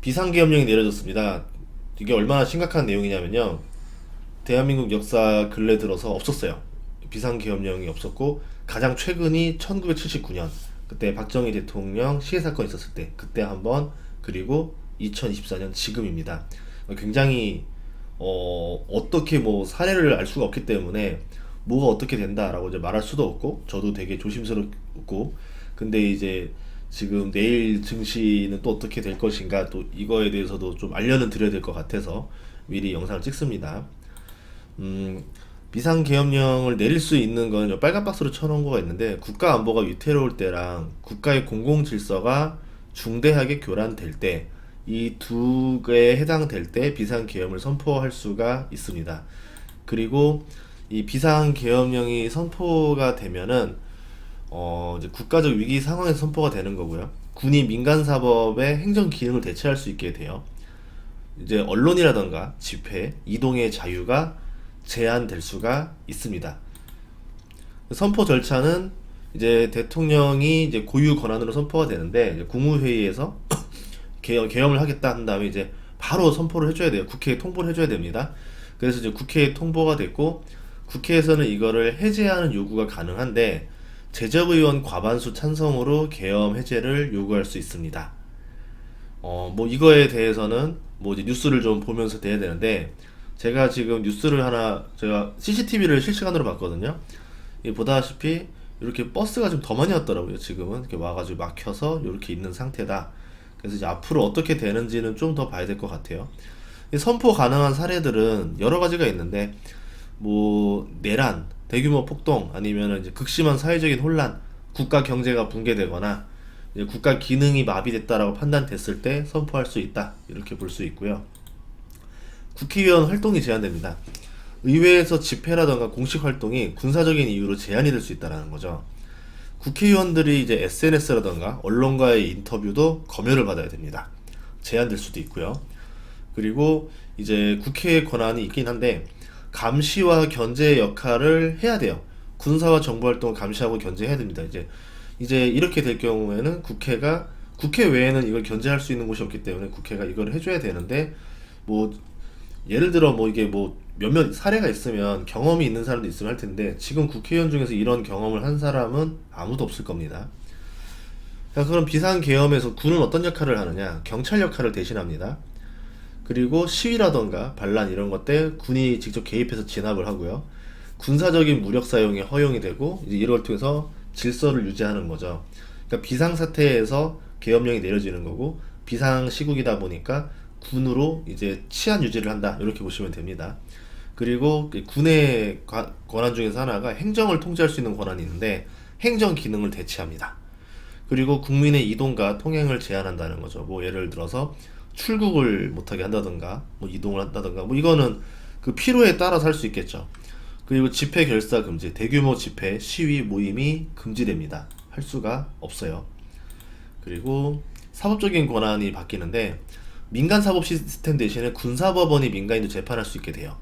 비상계엄령이 내려졌습니다. 이게 얼마나 심각한 내용이냐면요. 대한민국 역사 근래 들어서 없었어요. 비상계엄령이 없었고 가장 최근이 1979년 그때 박정희 대통령 시해 사건 있었을 때 그때 한번, 그리고 2024년 지금입니다. 굉장히 어떻게 뭐 사례를 알 수가 없기 때문에 뭐가 어떻게 된다라고 이제 말할 수도 없고, 저도 되게 조심스럽고, 근데 이제 지금 내일 증시는 또 어떻게 될 것인가, 또 이거에 대해서도 좀 알려는 드려야 될 것 같아서 미리 영상을 찍습니다. 음, 비상계엄령을 내릴 수 있는 건 빨간 박스로 쳐놓은 거가 있는데, 국가 안보가 위태로울 때랑 국가의 공공질서가 중대하게 교란될 때, 이 두 개에 해당될 때 비상계엄을 선포할 수가 있습니다. 그리고 이 비상계엄령이 선포가 되면은 이제 국가적 위기 상황에서 선포가 되는 거고요. 군이 민간 사법의 행정 기능을 대체할 수 있게 돼요. 이제 언론이라던가 집회, 이동의 자유가 제한될 수가 있습니다. 선포 절차는 이제 대통령이 이제 고유 권한으로 선포가 되는데, 이제 국무회의에서 계엄을 하겠다 한 다음에 이제 바로 선포를 해줘야 돼요. 국회에 통보를 해줘야 됩니다. 그래서 이제 국회에 통보가 됐고, 국회에서는 이거를 해제하는 요구가 가능한데, 제적의원 과반수 찬성으로 계엄 해제를 요구할 수 있습니다. 뭐 이거에 대해서는 뭐 이제 뉴스를 좀 보면서 돼야 되는데, 제가 지금 뉴스를 하나, 제가 CCTV를 실시간으로 봤거든요. 이 보다시피 이렇게 버스가 좀 더 많이 왔더라고요. 지금은 이렇게 와가지고 막혀서 이렇게 있는 상태다. 그래서 이제 앞으로 어떻게 되는지는 좀 더 봐야 될 것 같아요. 이 선포 가능한 사례들은 여러 가지가 있는데, 뭐 내란, 대규모 폭동, 아니면 이제 극심한 사회적인 혼란, 국가 경제가 붕괴되거나 이제 국가 기능이 마비됐다라고 판단됐을 때 선포할 수 있다, 이렇게 볼 수 있고요. 국회의원 활동이 제한됩니다. 의회에서 집회라던가 공식 활동이 군사적인 이유로 제한이 될 수 있다라는 거죠. 국회의원들이 이제 SNS라던가 언론과의 인터뷰도 검열을 받아야 됩니다. 제한될 수도 있고요. 그리고 이제 국회의 권한이 있긴 한데, 감시와 견제 역할을 해야 돼요. 군사와 정부 활동을 감시하고 견제해야 됩니다. 이제 이렇게 될 경우에는 국회 외에는 이걸 견제할 수 있는 곳이 없기 때문에 국회가 이걸 해줘야 되는데, 뭐 예를 들어 뭐 이게 뭐 몇몇 사례가 있으면, 경험이 있는 사람도 있으면 할 텐데, 지금 국회의원 중에서 이런 경험을 한 사람은 아무도 없을 겁니다. 자, 그럼 비상계엄에서 군은 어떤 역할을 하느냐? 경찰 역할을 대신합니다. 그리고 시위라던가 반란 이런 것 때 군이 직접 개입해서 진압을 하고요. 군사적인 무력 사용이 허용이 되고, 이제 이걸 통해서 질서를 유지하는 거죠. 그러니까 비상사태에서 계엄령이 내려지는 거고, 비상시국이다 보니까 군으로 이제 치안 유지를 한다, 이렇게 보시면 됩니다. 그리고 군의 권한 중에서 하나가 행정을 통제할 수 있는 권한이 있는데, 행정 기능을 대체합니다. 그리고 국민의 이동과 통행을 제한한다는 거죠. 뭐 예를 들어서 출국을 못하게 한다던가, 뭐 이동을 한다던가, 뭐 이거는 그 필요에 따라서 할 수 있겠죠. 그리고 집회 결사 금지, 대규모 집회, 시위, 모임이 금지됩니다. 할 수가 없어요. 그리고 사법적인 권한이 바뀌는데, 민간 사법 시스템 대신에 군사법원이 민간인도 재판할 수 있게 돼요.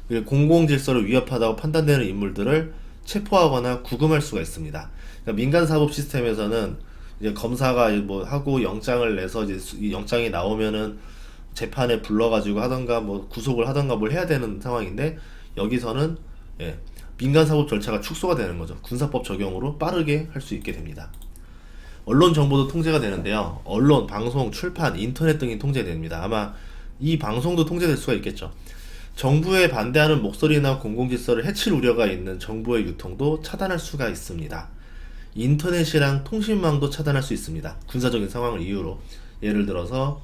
그리고 공공질서를 위협하다고 판단되는 인물들을 체포하거나 구금할 수가 있습니다. 그러니까 민간 사법 시스템에서는 이제 검사가 뭐 하고 영장을 내서 이제 이 영장이 나오면은 재판에 불러가지고 하던가 뭐 구속을 하던가 뭘 해야 되는 상황인데, 여기서는 민간 사법 절차가 축소가 되는 거죠. 군사법 적용으로 빠르게 할 수 있게 됩니다. 언론 정보도 통제가 되는데요. 언론, 방송, 출판, 인터넷 등이 통제됩니다. 아마 이 방송도 통제될 수가 있겠죠. 정부에 반대하는 목소리나 공공질서를 해칠 우려가 있는 정보의 유통도 차단할 수가 있습니다. 인터넷이랑 통신망도 차단할 수 있습니다. 군사적인 상황을 이유로. 예를 들어서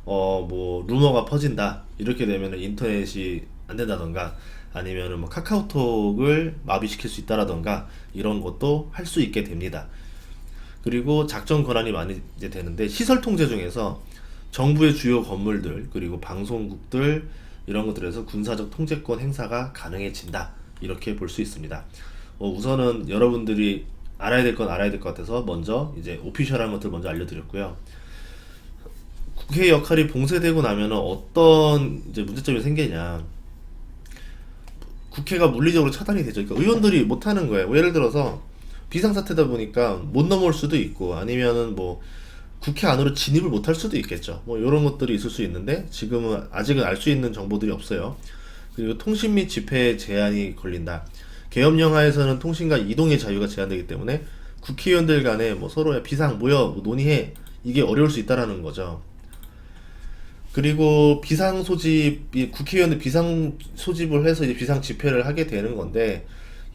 뭐 루머가 퍼진다, 이렇게 되면 인터넷이 안 된다던가, 아니면은 뭐 카카오톡을 마비시킬 수 있다라던가, 이런 것도 할 수 있게 됩니다. 그리고 작전 권한이 많이 이제 되는데, 시설 통제 중에서 정부의 주요 건물들, 그리고 방송국들, 이런 것들에서 군사적 통제권 행사가 가능해진다, 이렇게 볼 수 있습니다. 우선은 여러분들이 알아야 될 건 알아야 될 것 같아서 먼저 이제 오피셜한 것들 먼저 알려드렸고요. 국회 역할이 봉쇄되고 나면 어떤 이제 문제점이 생기냐? 국회가 물리적으로 차단이 되죠. 그러니까 의원들이 못 하는 거예요. 예를 들어서 비상사태다 보니까 못 넘어올 수도 있고, 아니면은 뭐 국회 안으로 진입을 못할 수도 있겠죠. 뭐 이런 것들이 있을 수 있는데 지금은 아직은 알 수 있는 정보들이 없어요. 그리고 통신 및 집회 제한이 걸린다. 계엄령 하에서는 통신과 이동의 자유가 제한되기 때문에 국회의원들 간에 뭐 서로의 비상 모여 뭐 논의해 이게 어려울 수 있다라는 거죠. 그리고 비상 소집이 국회의원들 비상 소집을 해서 이제 비상 집회를 하게 되는 건데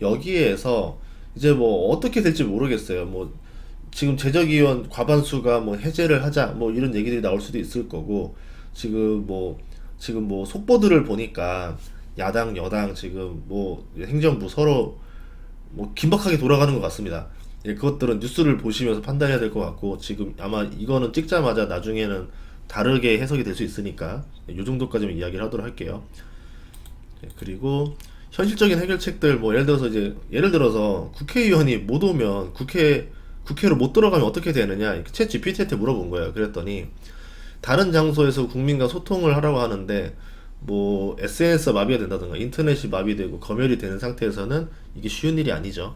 여기에서 이제 뭐 어떻게 될지 모르겠어요. 뭐 지금 재적의원 과반수가 뭐 해제를 하자 뭐 이런 얘기들이 나올 수도 있을 거고 지금 뭐 속보들을 보니까 야당 여당 지금 뭐 행정부 서로 뭐 긴박하게 돌아가는 것 같습니다. 예, 그것들은 뉴스를 보시면서 판단해야 될 것 같고 지금 아마 이거는 찍자마자 나중에는 다르게 해석이 될 수 있으니까 이 정도까지만 이야기를 하도록 할게요. 예, 그리고 현실적인 해결책들 뭐 예를 들어서 국회의원이 못 오면 국회로 못 들어가면 어떻게 되느냐 챗 GPT한테 물어본 거예요. 그랬더니 다른 장소에서 국민과 소통을 하라고 하는데 뭐 SNS가 마비가 된다든가 인터넷이 마비되고 검열이 되는 상태에서는 이게 쉬운 일이 아니죠.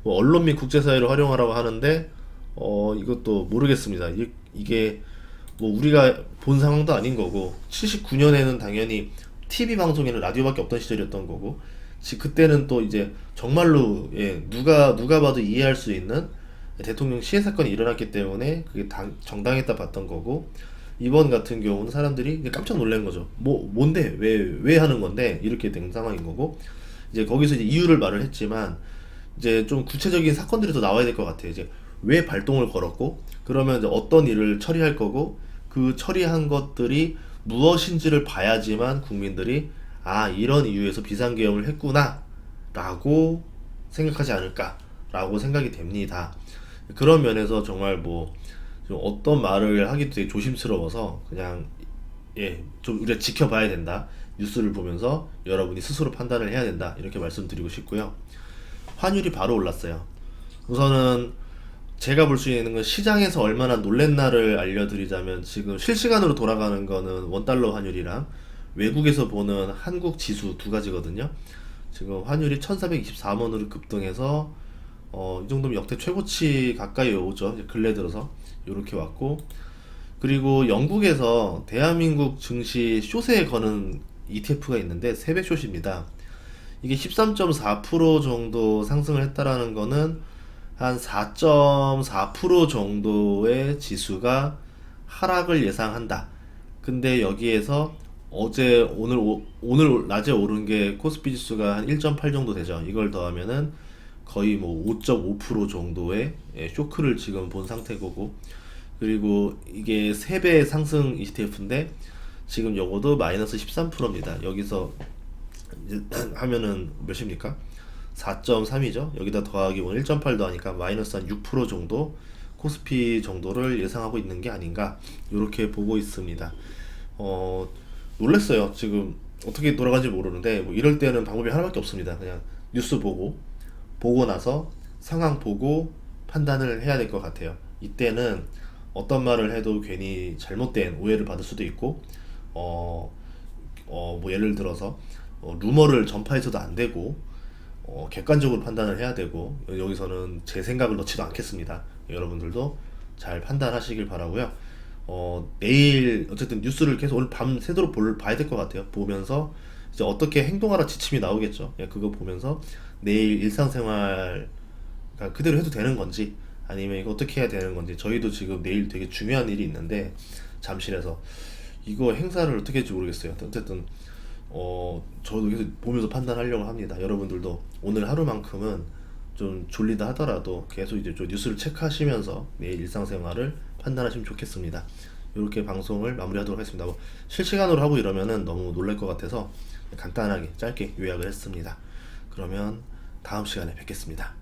뭐 언론 및 국제사회를 활용하라고 하는데 이것도 모르겠습니다. 이게 뭐 우리가 본 상황도 아닌 거고 79년에는 당연히 TV 방송에는 라디오밖에 없던 시절이었던 거고 그때는 또 이제 정말로 예, 누가 봐도 이해할 수 있는 대통령 시해 사건이 일어났기 때문에 그게 정당했다 봤던 거고 이번 같은 경우는 사람들이 이제 깜짝 놀란 거죠. 뭔데 왜 하는 건데 이렇게 된 상황인 거고 이제 거기서 이제 이유를 말을 했지만 이제 좀 구체적인 사건들이 더 나와야 될 것 같아요. 이제 왜 발동을 걸었고 그러면 이제 어떤 일을 처리할 거고 그 처리한 것들이 무엇인지를 봐야지만 국민들이 아 이런 이유에서 비상계엄을 했구나 라고 생각하지 않을까라고 생각이 됩니다. 그런 면에서 정말 좀 어떤 말을 하기도 되게 조심스러워서 그냥 좀 우리가 지켜봐야 된다. 뉴스를 보면서 여러분이 스스로 판단을 해야 된다. 이렇게 말씀드리고 싶고요. 환율이 바로 올랐어요. 우선은 제가 볼 수 있는 건 시장에서 얼마나 놀랬나를 알려드리자면 지금 실시간으로 돌아가는 거는 원달러 환율이랑 외국에서 보는 한국 지수 두 가지거든요. 지금 환율이 1424원으로 급등해서 이 정도면 역대 최고치 가까이 오죠. 이제 근래 들어서 이렇게 왔고 그리고 영국에서 대한민국 증시 숏에 거는 ETF가 있는데 세배 숏입니다. 이게 13.4% 정도 상승을 했다라는 거는 한 4.4% 정도의 지수가 하락을 예상한다. 근데 여기에서 오늘 낮에 오른 게 코스피 지수가 한 1.8 정도 되죠. 이걸 더하면은 거의 뭐 5.5% 정도의 쇼크를 지금 본 상태고 그리고 이게 3배 상승 ETF인데 지금 요거도 마이너스 13%입니다. 여기서 이제 하면은 몇입니까? 4.3이죠. 여기다 더하기 1.8 더하니까 마이너스 한 6% 정도 코스피 정도를 예상하고 있는 게 아닌가 이렇게 보고 있습니다. 놀랬어요. 지금 어떻게 돌아가는지 모르는데 뭐 이럴 때는 방법이 하나밖에 없습니다. 그냥 뉴스 보고 나서 상황 보고 판단을 해야 될 것 같아요. 이때는 어떤 말을 해도 괜히 잘못된 오해를 받을 수도 있고 뭐 예를 들어서 루머를 전파해서도 안 되고 객관적으로 판단을 해야 되고 여기서는 제 생각을 넣지도 않겠습니다. 여러분들도 잘 판단하시길 바라고요. 내일 어쨌든 뉴스를 계속 오늘 밤 새도록 봐야 될 것 같아요. 보면서 이제 어떻게 행동하라 지침이 나오겠죠. 예, 그거 보면서 내일 일상생활 그대로 해도 되는 건지 아니면 이거 어떻게 해야 되는 건지 저희도 지금 내일 되게 중요한 일이 있는데 잠실에서 이거 행사를 어떻게 할지 모르겠어요. 어쨌든 저도 계속 보면서 판단하려고 합니다. 여러분들도 오늘 하루만큼은 좀 졸리다 하더라도 계속 이제 좀 뉴스를 체크하시면서 내일 일상생활을 판단하시면 좋겠습니다. 이렇게 방송을 마무리하도록 하겠습니다. 뭐 실시간으로 하고 이러면은 너무 놀랄 것 같아서 간단하게 짧게 요약을 했습니다. 그러면 다음 시간에 뵙겠습니다.